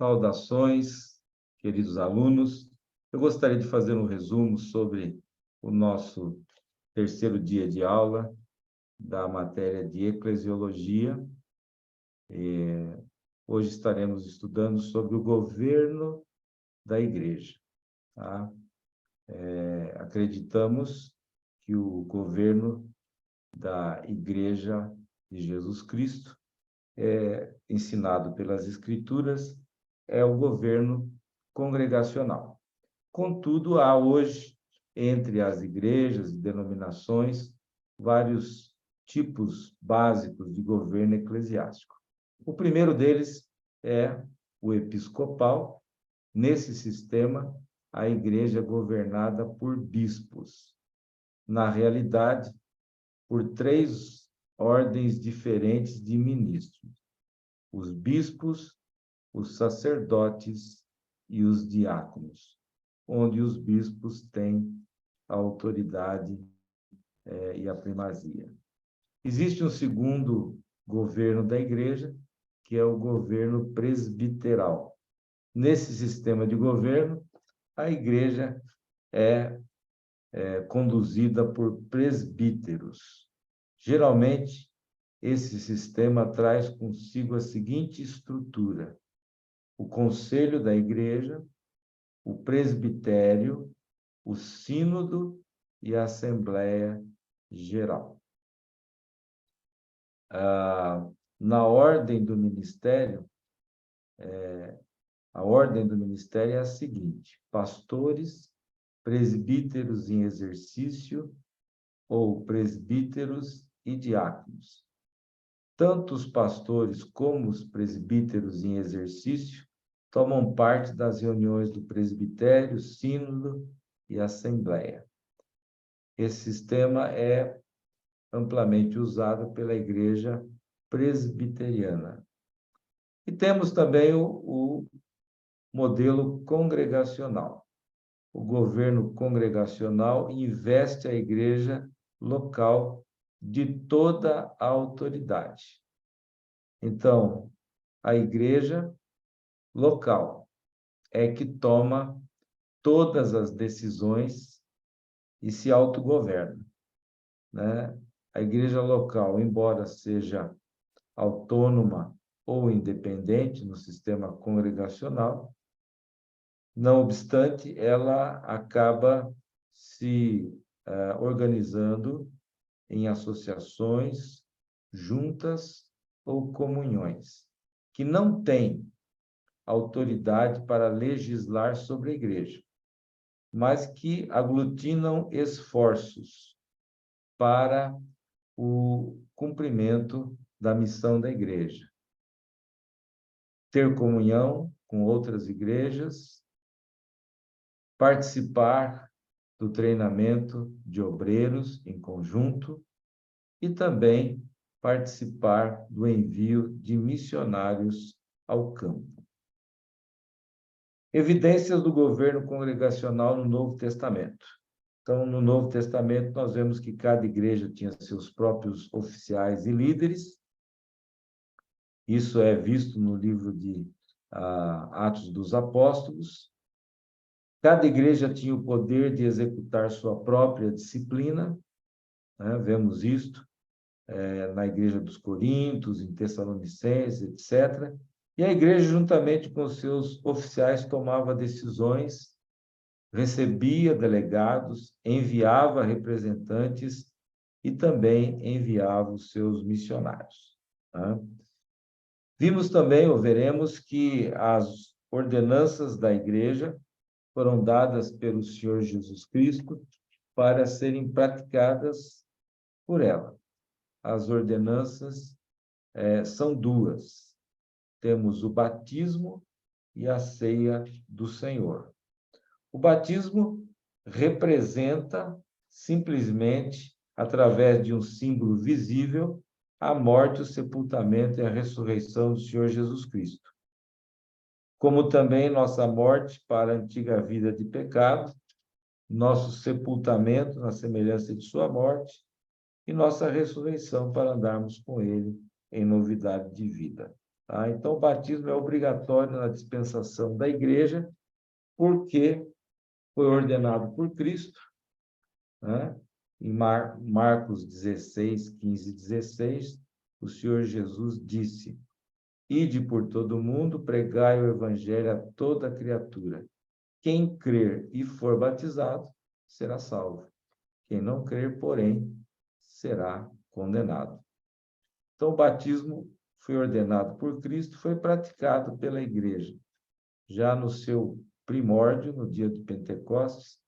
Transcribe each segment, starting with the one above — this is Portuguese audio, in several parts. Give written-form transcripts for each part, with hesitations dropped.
Saudações, queridos alunos. Eu gostaria de fazer um resumo sobre o nosso terceiro dia de aula da matéria de Eclesiologia. Hoje estaremos estudando sobre o governo da Igreja. Tá? Acreditamos que o governo da Igreja de Jesus Cristo, ensinado pelas Escrituras, é o governo congregacional. Contudo, há hoje, entre as igrejas e denominações, vários tipos básicos de governo eclesiástico. O primeiro deles é o episcopal. Nesse sistema, a igreja é governada por bispos. Na realidade, por três ordens diferentes de ministros: os bispos, os sacerdotes e os diáconos, onde os bispos têm a autoridade e a primazia. Existe um segundo governo da igreja, que é o governo presbiteral. Nesse sistema de governo, a igreja é conduzida por presbíteros. Geralmente, esse sistema traz consigo a seguinte estrutura: o conselho da igreja, o presbitério, o sínodo e a assembleia geral. Na ordem do ministério, a ordem do ministério é a seguinte: pastores, presbíteros em exercício ou presbíteros e diáconos. Tanto os pastores como os presbíteros em exercício tomam parte das reuniões do presbitério, sínodo e assembleia. Esse sistema é amplamente usado pela igreja presbiteriana. E temos também o modelo congregacional. O governo congregacional investe a igreja local de toda a autoridade. Então, a igreja local é que toma todas as decisões e se autogoverna, né? A igreja local, embora seja autônoma ou independente no sistema congregacional, não obstante, ela acaba se organizando em associações, juntas ou comunhões, que não têm autoridade para legislar sobre a igreja, mas que aglutinam esforços para o cumprimento da missão da igreja. Ter comunhão com outras igrejas, participar do treinamento de obreiros em conjunto e também participar do envio de missionários ao campo. Evidências do governo congregacional no Novo Testamento. Então, no Novo Testamento, nós vemos que cada igreja tinha seus próprios oficiais e líderes. Isso é visto no livro de Atos dos Apóstolos. Cada igreja tinha o poder de executar sua própria disciplina, né? Vemos isto na igreja dos Coríntios, em Tessalonicenses, etc. E a igreja, juntamente com os seus oficiais, tomava decisões, recebia delegados, enviava representantes e também enviava os seus missionários. Tá? Vimos também, ou veremos, que as ordenanças da igreja foram dadas pelo Senhor Jesus Cristo para serem praticadas por ela. As ordenanças são duas. Temos o batismo e a ceia do Senhor. O batismo representa simplesmente, através de um símbolo visível, a morte, o sepultamento e a ressurreição do Senhor Jesus Cristo. Como também nossa morte para a antiga vida de pecado, nosso sepultamento na semelhança de sua morte e nossa ressurreição para andarmos com ele em novidade de vida. Tá? Então, o batismo é obrigatório na dispensação da igreja, porque foi ordenado por Cristo, né? Em Marcos 16, 15 e 16, o Senhor Jesus disse: Ide por todo o mundo, pregai o evangelho a toda criatura. Quem crer e for batizado será salvo. Quem não crer, porém, será condenado. Então, o batismo foi ordenado por Cristo, foi praticado pela igreja, já no seu primórdio, no dia de Pentecostes,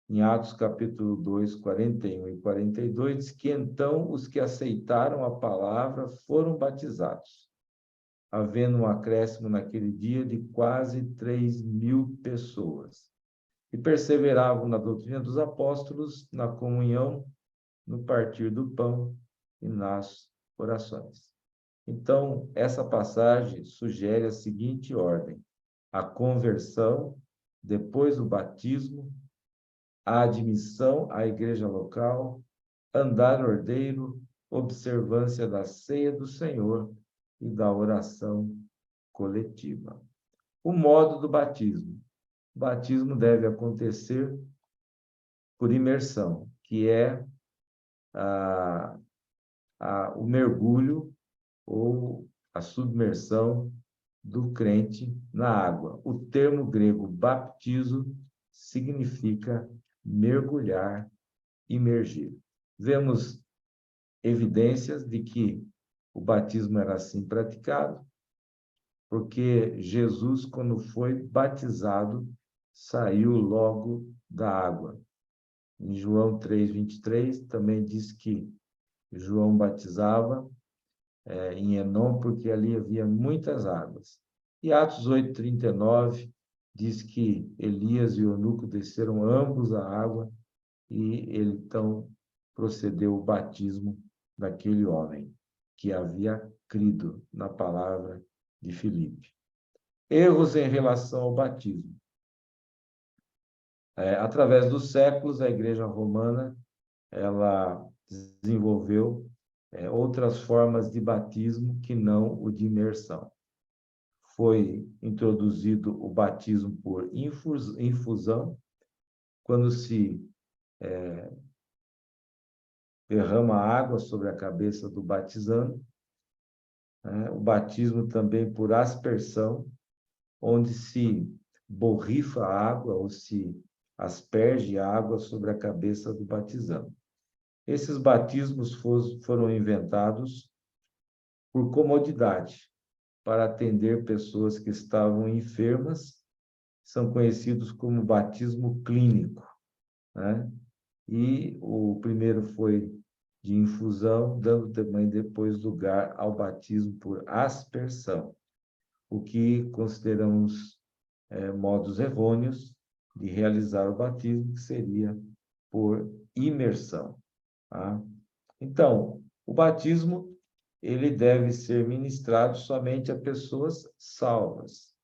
em Atos capítulo 2, 41 e 42, diz que então os que aceitaram a palavra foram batizados, havendo um acréscimo naquele dia de quase 3.000 pessoas, e perseveravam na doutrina dos apóstolos, na comunhão, no partir do pão e nas orações. Então, essa passagem sugere a seguinte ordem: a conversão, depois o batismo, a admissão à igreja local, andar ordeiro, observância da ceia do Senhor e da oração coletiva. O modo do batismo. O batismo deve acontecer por imersão, que é o mergulho ou a submersão do crente na água. O termo grego baptizo significa mergulhar, imergir. Vemos evidências de que o batismo era assim praticado, porque Jesus, quando foi batizado, saiu logo da água. Em João 3:23, também diz que João batizava em Enom, porque ali havia muitas águas. E Atos 8:39 diz que Elias e Eunuco desceram ambos à água e ele então procedeu o batismo daquele homem que havia crido na palavra de Filipe. Erros em relação ao batismo. Através dos séculos, a Igreja Romana ela desenvolveu outras formas de batismo que não o de imersão. Foi introduzido o batismo por infusão, quando se derrama água sobre a cabeça do batizando, né? O batismo também por aspersão, onde se borrifa a água ou se asperge a água sobre a cabeça do batizando. Esses batismos foram inventados por comodidade, para atender pessoas que estavam enfermas, são conhecidos como batismo clínico, né? E o primeiro foi de infusão, dando também depois lugar ao batismo por aspersão, o que consideramos modos errôneos de realizar o batismo, que seria por imersão. Tá? Então, o batismo ele deve ser ministrado somente a pessoas salvas,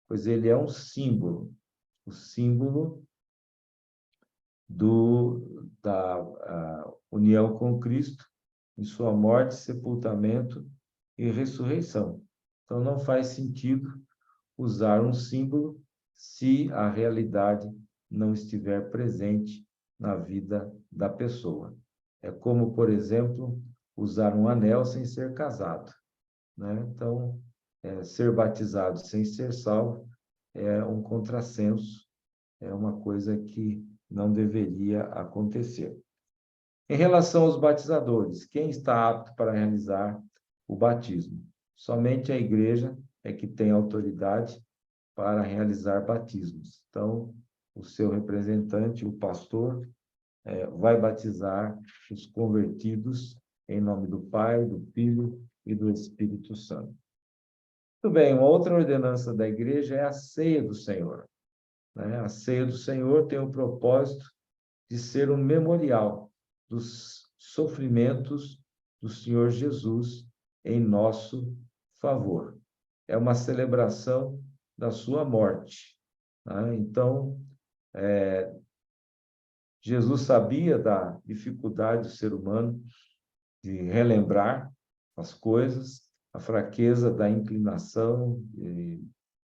pois ele é um símbolo, o símbolo da união com Cristo em sua morte, sepultamento e ressurreição. Então, não faz sentido usar um símbolo se a realidade não estiver presente na vida da pessoa. É como, por exemplo, usar um anel sem ser casado, né? Então, ser batizado sem ser salvo é um contrassenso, é uma coisa que não deveria acontecer. Em relação aos batizadores, quem está apto para realizar o batismo? Somente a igreja é que tem autoridade para realizar batismos. Então, o seu representante, o pastor, vai batizar os convertidos em nome do Pai, do Filho e do Espírito Santo. Muito bem, uma outra ordenança da igreja é a ceia do Senhor, né? A ceia do Senhor tem o propósito de ser um memorial dos sofrimentos do Senhor Jesus em nosso favor. É uma celebração da sua morte, né? Então, Jesus sabia da dificuldade do ser humano de relembrar as coisas, a fraqueza da inclinação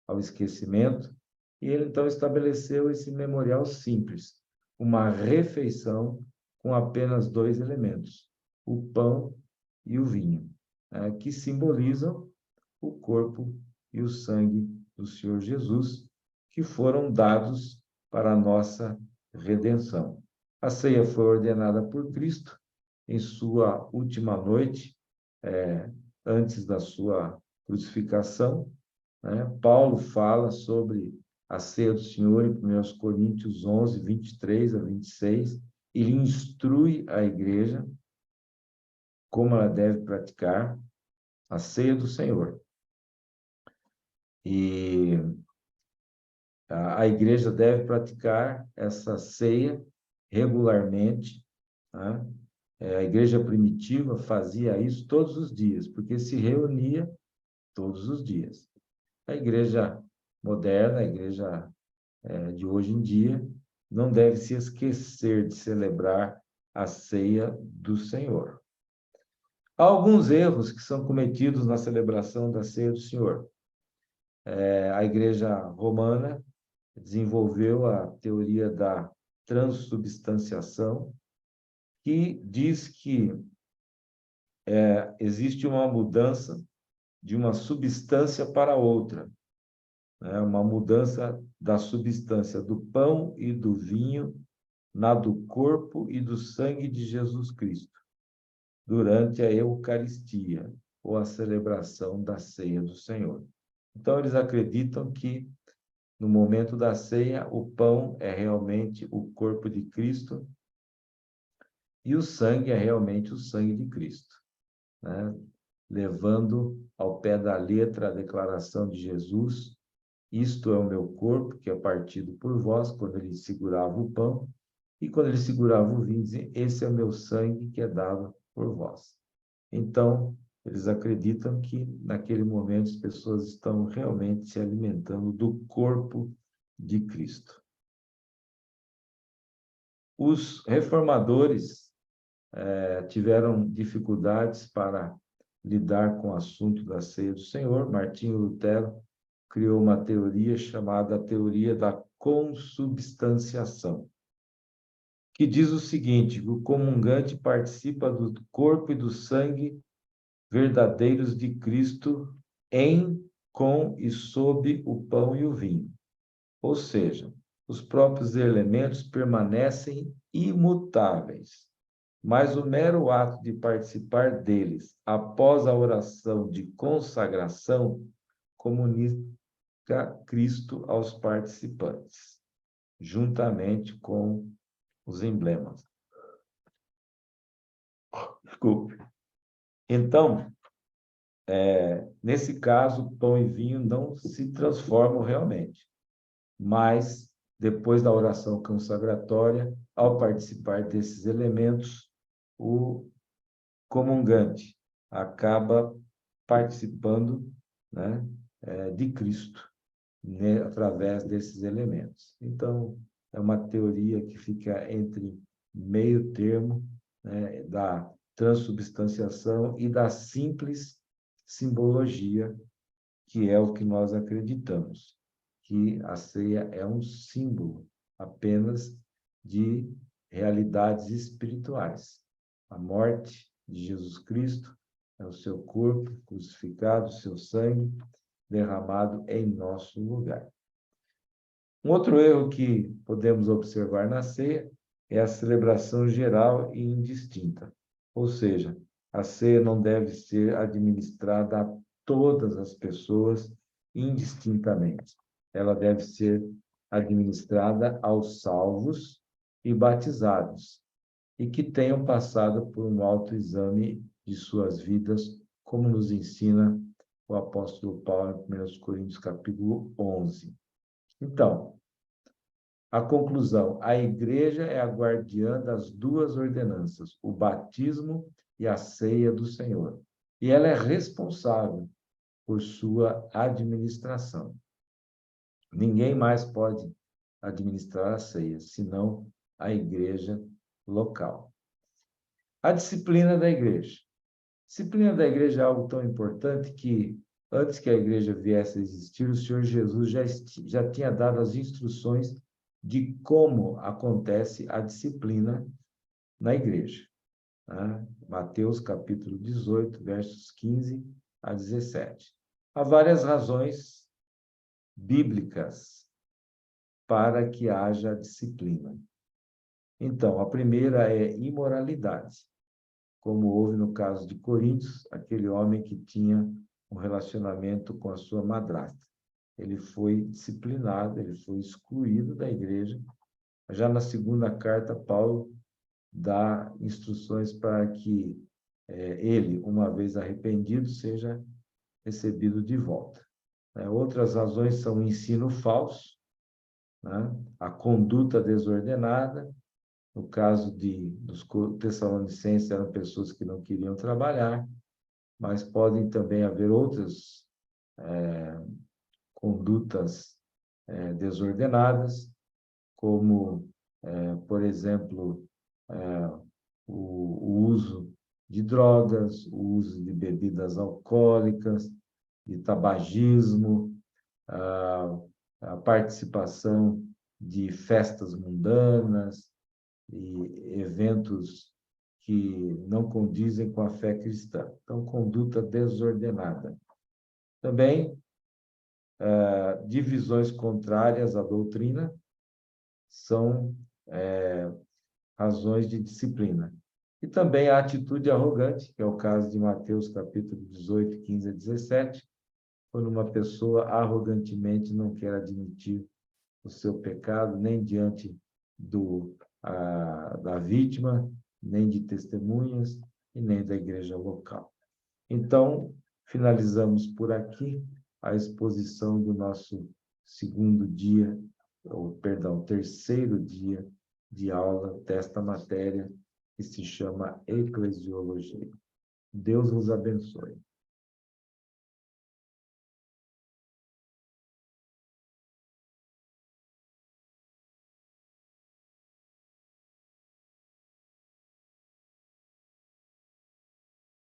ao esquecimento, e ele então estabeleceu esse memorial simples, uma refeição com apenas 2 elementos, o pão e o vinho, que simbolizam o corpo e o sangue do Senhor Jesus, que foram dados para a nossa redenção. A ceia foi ordenada por Cristo em sua última noite, antes da sua crucificação, né? Paulo fala sobre a ceia do Senhor em 1 Coríntios 11, 23 a 26. Ele instrui a igreja como ela deve praticar a ceia do Senhor. E a igreja deve praticar essa ceia regularmente, né? A igreja primitiva fazia isso todos os dias, porque se reunia todos os dias. A igreja moderna, a igreja de hoje em dia, não deve se esquecer de celebrar a ceia do Senhor. Há alguns erros que são cometidos na celebração da ceia do Senhor. A igreja romana desenvolveu a teoria da transubstanciação, que diz que existe uma mudança de uma substância para outra, né? Uma mudança da substância do pão e do vinho na do corpo e do sangue de Jesus Cristo, durante a Eucaristia, ou a celebração da ceia do Senhor. Então, eles acreditam que, no momento da ceia, o pão é realmente o corpo de Cristo e o sangue é realmente o sangue de Cristo, né? Levando ao pé da letra a declaração de Jesus: isto é o meu corpo, que é partido por vós, quando ele segurava o pão, e quando ele segurava o vinho, dizia: esse é o meu sangue, que é dado por vós. Então, eles acreditam que, naquele momento, as pessoas estão realmente se alimentando do corpo de Cristo. Os reformadores tiveram dificuldades para lidar com o assunto da ceia do Senhor. Martinho Lutero criou uma teoria chamada teoria da consubstanciação, que diz o seguinte: o comungante participa do corpo e do sangue verdadeiros de Cristo em, com e sob o pão e o vinho. Ou seja, os próprios elementos permanecem imutáveis, mas o mero ato de participar deles após a oração de consagração comunica Cristo aos participantes, juntamente com os emblemas. Desculpe. Então, nesse caso, pão e vinho não se transformam realmente, mas depois da oração consagratória, ao participar desses elementos, o comungante acaba participando, né, de Cristo, né, através desses elementos. Então, é uma teoria que fica entre meio termo, né, da transubstanciação e da simples simbologia, que é o que nós acreditamos, que a ceia é um símbolo apenas de realidades espirituais. A morte de Jesus Cristo é o seu corpo crucificado, o seu sangue derramado em nosso lugar. Um outro erro que podemos observar na ceia é a celebração geral e indistinta. Ou seja, a ceia não deve ser administrada a todas as pessoas indistintamente. Ela deve ser administrada aos salvos e batizados, e que tenham passado por um autoexame de suas vidas, como nos ensina o apóstolo Paulo em 1 Coríntios, capítulo 11. Então, a conclusão: a igreja é a guardiã das duas ordenanças, o batismo e a ceia do Senhor. E ela é responsável por sua administração. Ninguém mais pode administrar a ceia, senão a igreja local. A disciplina da igreja. Disciplina da igreja é algo tão importante que, antes que a igreja viesse a existir, o Senhor Jesus já tinha dado as instruções de como acontece a disciplina na igreja. Né? Mateus capítulo 18, versos 15 a 17. Há várias razões bíblicas para que haja disciplina. Então, a primeira é imoralidade, como houve no caso de Coríntios, aquele homem que tinha um relacionamento com a sua madrasta. Ele foi disciplinado, ele foi excluído da igreja. Já na segunda carta, Paulo dá instruções para que ele, uma vez arrependido, seja recebido de volta. Outras razões são o ensino falso, né? A conduta desordenada. No caso dos Tessalonicenses, eram pessoas que não queriam trabalhar, mas podem também haver outras condutas desordenadas, como, por exemplo, o uso de drogas, o uso de bebidas alcoólicas, de tabagismo, a participação de festas mundanas e eventos que não condizem com a fé cristã. Então, conduta desordenada. Também, divisões contrárias à doutrina são razões de disciplina. E também a atitude arrogante, que é o caso de Mateus capítulo 18, 15 a 17, quando uma pessoa arrogantemente não quer admitir o seu pecado, nem diante da vítima, nem de testemunhas, e nem da igreja local. Então, finalizamos por aqui a exposição do nosso terceiro dia de aula desta matéria, que se chama Eclesiologia. Deus os abençoe.